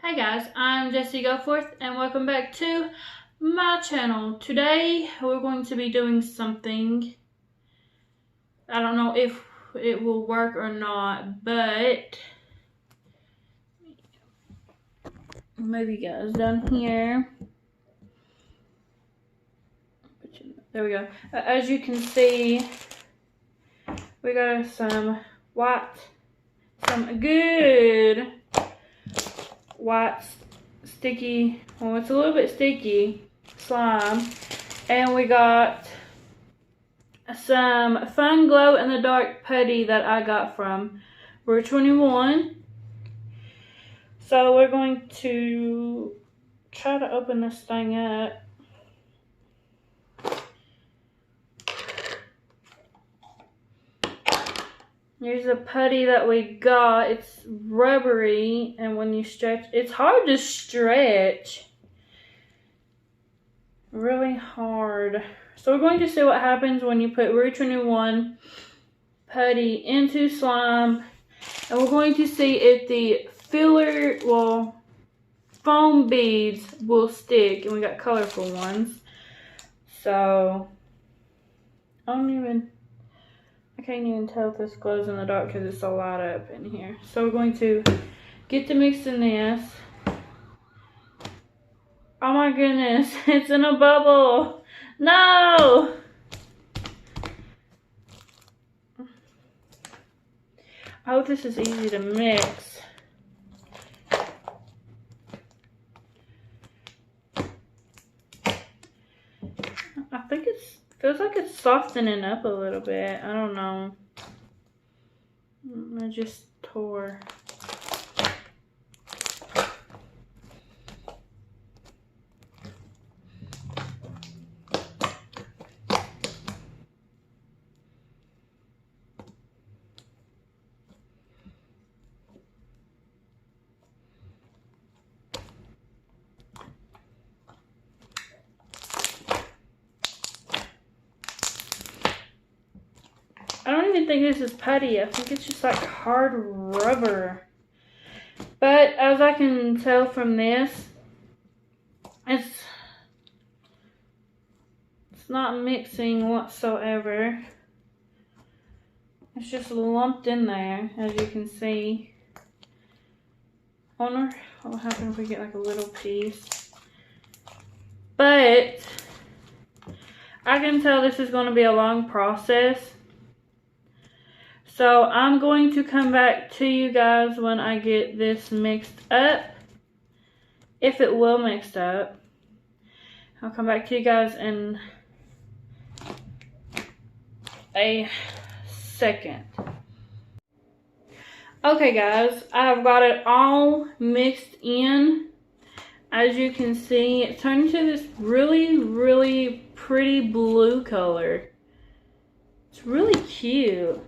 Hey guys, I'm Jessie Goforth and welcome back to my channel. Today we're going to be doing something. I don't know if it will work or not, but move you guys down here. There we go. As you can see, we got some good white sticky, well, it's a little bit sticky slime, and we got some fun glow in the dark putty that I got from Brew 21. So we're going to try to open this thing up. Here's the putty that we got. It's rubbery, and when you stretch, it's hard to stretch. Really hard. So we're going to see what happens when you put Brew 21 putty into slime, and we're going to see if the filler, foam beads will stick, and we got colorful ones. So I can't even tell if this glows in the dark because it's so light up in here. So we're going to get to mixing this. Oh my goodness, it's in a bubble. No! I hope this is easy to mix. I think feels like it's softening up a little bit. I don't know. I just tore. I don't even think this is putty. I think it's just like hard rubber. But as I can tell from this, it's not mixing whatsoever. It's just lumped in there, as you can see. I wonder what will happen if we get like a little piece. But I can tell this is going to be a long process. So I'm going to come back to you guys when I get this mixed up. If it will mix up. I'll come back to you guys in a second. Okay guys, I've got it all mixed in. As you can see, it turned into this really pretty blue color. It's really cute.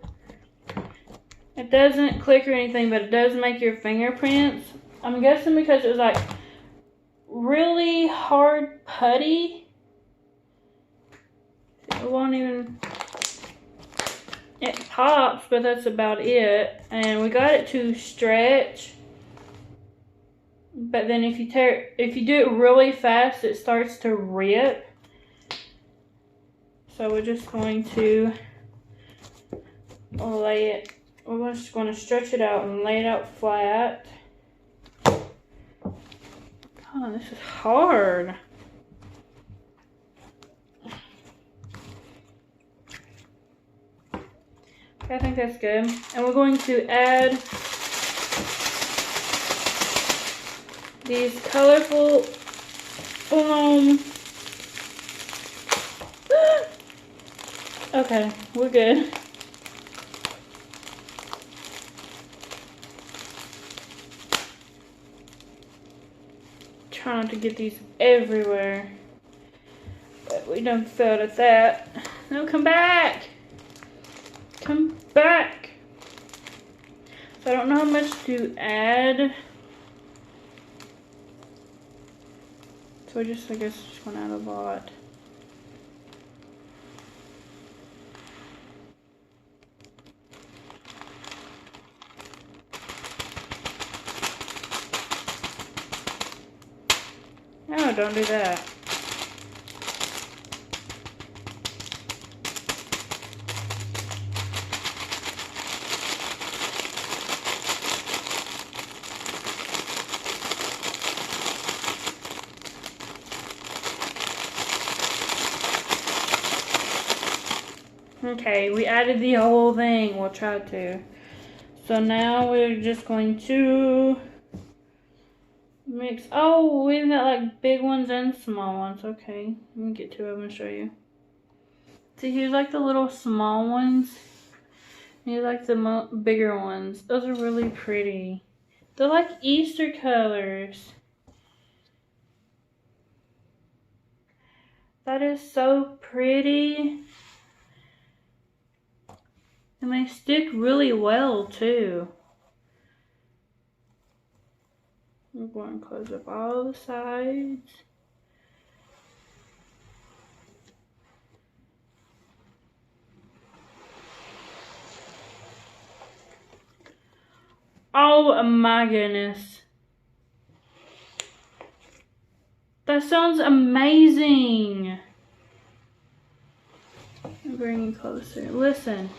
It doesn't click or anything, but it does make your fingerprints. I'm guessing because it was like really hard putty. It won't even, it pops, but that's about it. And we got it to stretch. But then if you do it really fast, it starts to rip. So we're just going to lay it. We're just going to stretch it out and lay it out flat. Oh, this is hard. Okay, I think that's good. And we're going to add these colorful foam. Okay, we're good. Trying to get these everywhere, but we done failed at that. No, come back, come back. So I don't know how much to add, so I guess just gonna add a lot. No, don't do that. Okay, we added the whole thing. We'll try to. So now we're just going to mix. Oh, we've got like big ones and small ones. Okay, let me get two of them and show you. See, here's like the little small ones. Here's like the bigger ones. Those are really pretty. They're like Easter colors. That is so pretty. And they stick really well too. I'm going to close up all the sides. Oh my goodness. That sounds amazing. I'll bring you closer. Listen.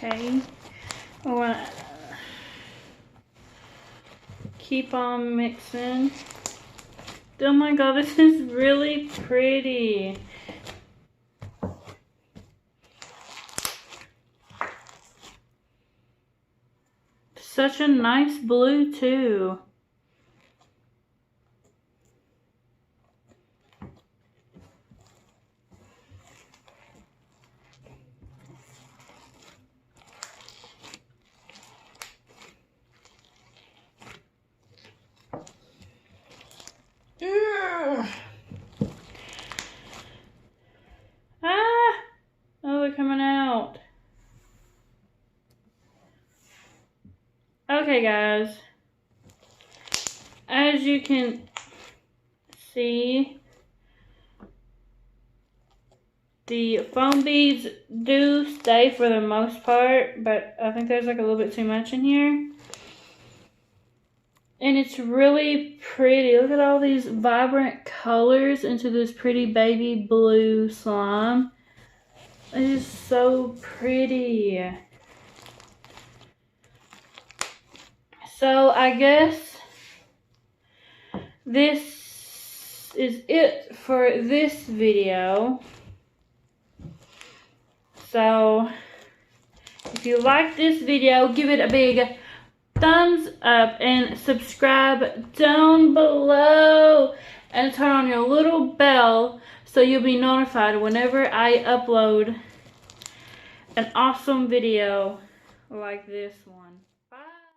Okay, I want to keep on mixing. Oh my god, this is really pretty. Such a nice blue too. Oh, they're coming out. Okay, guys. As you can see, the foam beads do stay for the most part, but I think there's like a little bit too much in here. And it's really pretty. Look at all these vibrant colors into this pretty baby blue slime. It is so pretty. So I guess this is it for this video. So if you like this video, give it a big thumbs up and subscribe down below and turn on your little bell so you'll be notified whenever I upload an awesome video like this one.